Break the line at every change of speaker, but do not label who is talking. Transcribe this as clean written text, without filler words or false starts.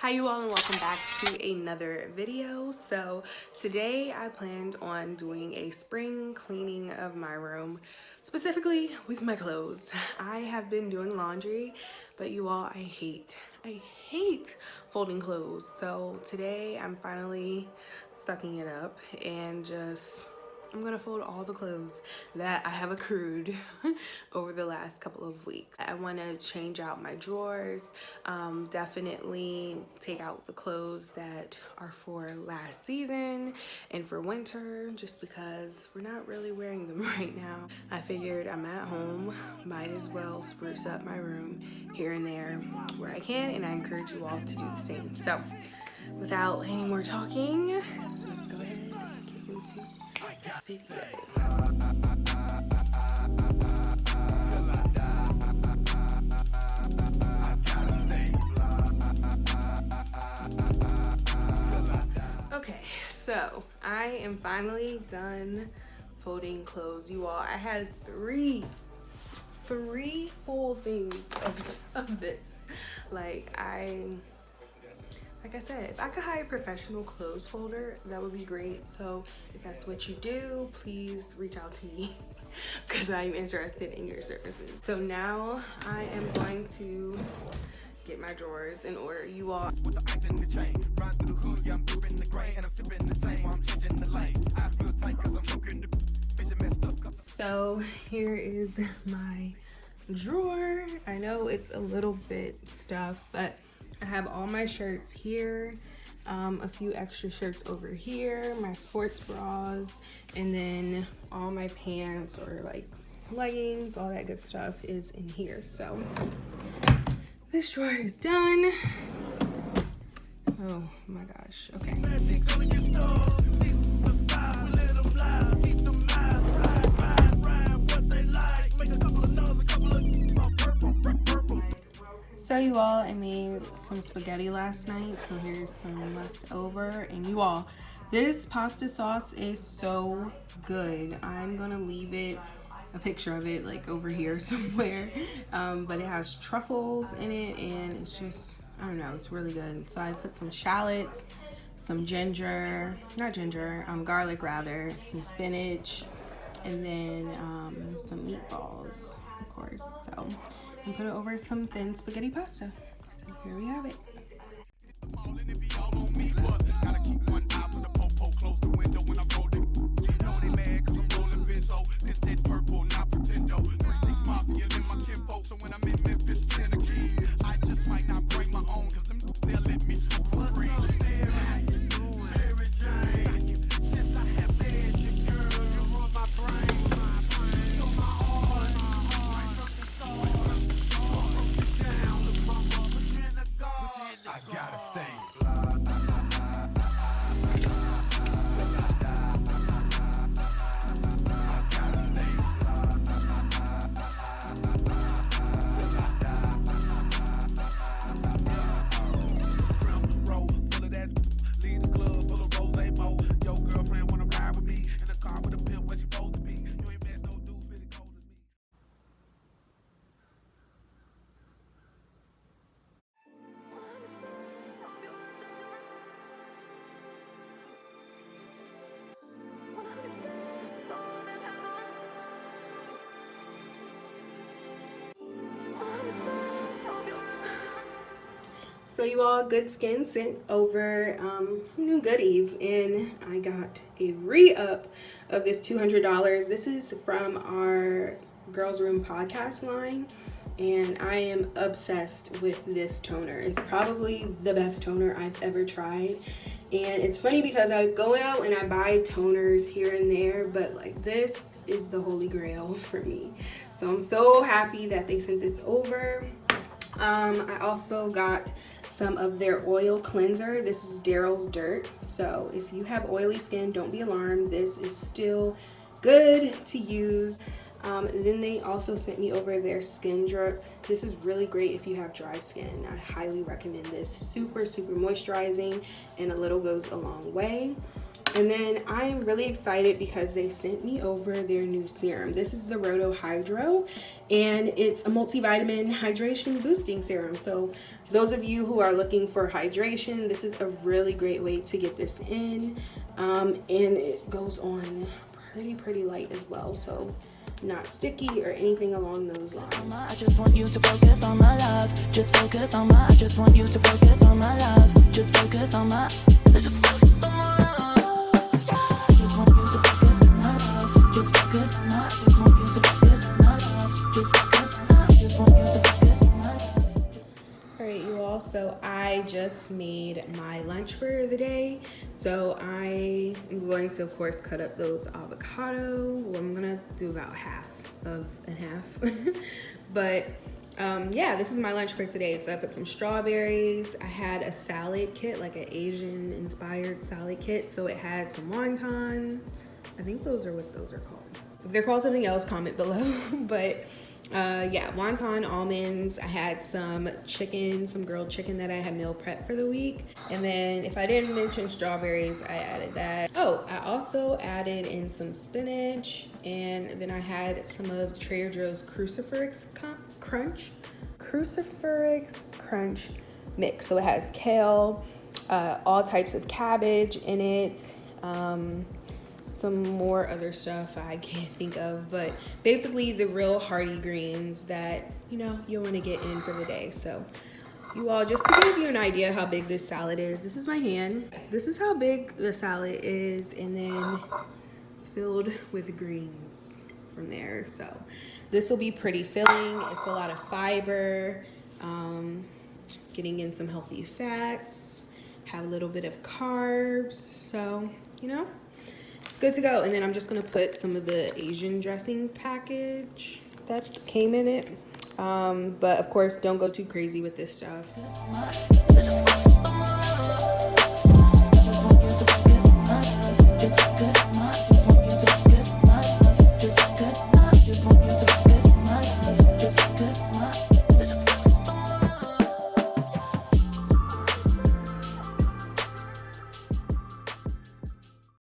Hi you all, and welcome back to another video. So today I planned on doing a spring cleaning of my room, specifically with my clothes. I have been doing laundry, but you all, I hate folding clothes. So today I'm finally sucking it up and I'm gonna fold all the clothes that I have accrued over the last couple of weeks. I want to change out my drawers, definitely take out the clothes that are for last season and for winter, just because we're not really wearing them right now. I figured I'm at home, might as well spruce up my room here and there where I can, and I encourage you all to do the same. So without any more talking, let's go ahead and get into video. Okay, so I am finally done folding clothes, you all. I had three full things of this. Like I said, if I could hire a professional clothes folder, that would be great. So if that's what you do, please reach out to me because I'm interested in your services. So now I am going to get my drawers in order, you all. So here is my drawer. I know it's a little bit stuffed, but I have all my shirts here, a few extra shirts over here, my sports bras, and then all my pants or like leggings, all that good stuff is in here. So this drawer is done. Oh my gosh, okay. So you all, I made some spaghetti last night, so here's some left over. And you all, this pasta sauce is so good. I'm gonna leave a picture of it like over here somewhere, but it has truffles in it, and it's just, I don't know, it's really good. So I put some shallots, some garlic rather, some spinach, and then some meatballs, of course. So and put it over some thin spaghetti pasta. So here we have it. So you all, Good Skin sent over some new goodies, and I got a re-up of this $200. This is from our Girls Room podcast line, and I am obsessed with this toner. It's probably the best toner I've ever tried. And it's funny because I go out and I buy toners here and there, but like this is the holy grail for me. So I'm so happy that they sent this over. I also got some of their oil cleanser. This is Daryl's Dirt. So if you have oily skin, don't be alarmed. This is still good to use. And then they also sent me over their Skin Drip. This is really great if you have dry skin. I highly recommend this. Super moisturizing, and a little goes a long way. And then I'm really excited because they sent me over their new serum. This is the Roto Hydro, and it's a multivitamin hydration boosting serum. So those of you who are looking for hydration, this is a really great way to get this in. And it goes on pretty light as well, so not sticky or anything along those lines.
I just want you to focus on my love. Just focus on my. I just want you to focus on my love. Just focus on my. Just focus on my love. I just want you to focus on my love. Just focus on my. I just want you to focus on my love. Just focus on my. I just want you to focus on my love.
All right, you all, so I just made my lunch for the day. So I am going to, of course, cut up those avocado. Well, I'm gonna do about half of and half. But yeah, this is my lunch for today. So I put some strawberries. I had a salad kit, like an Asian inspired salad kit. So it had some wonton. I think those are what those are called. If they're called something else, comment below. But yeah, wonton, almonds. I had some chicken, some grilled chicken that I had meal prep for the week. And then if I didn't mention strawberries, I added that. Oh, I also added in some spinach, and then I had some of Trader Joe's Crucifix Crunch mix. So it has kale, all types of cabbage in it, some more other stuff I can't think of, but basically the real hearty greens that, you know, you'll want to get in for the day. So you all, just to give you an idea how big this salad is, this is my hand. This is how big the salad is, and then it's filled with greens from there. So this will be pretty filling. It's a lot of fiber, getting in some healthy fats, have a little bit of carbs. So, you know, it's good to go. And then I'm just gonna put some of the Asian dressing package that came in it. But of course, don't go too crazy with this stuff.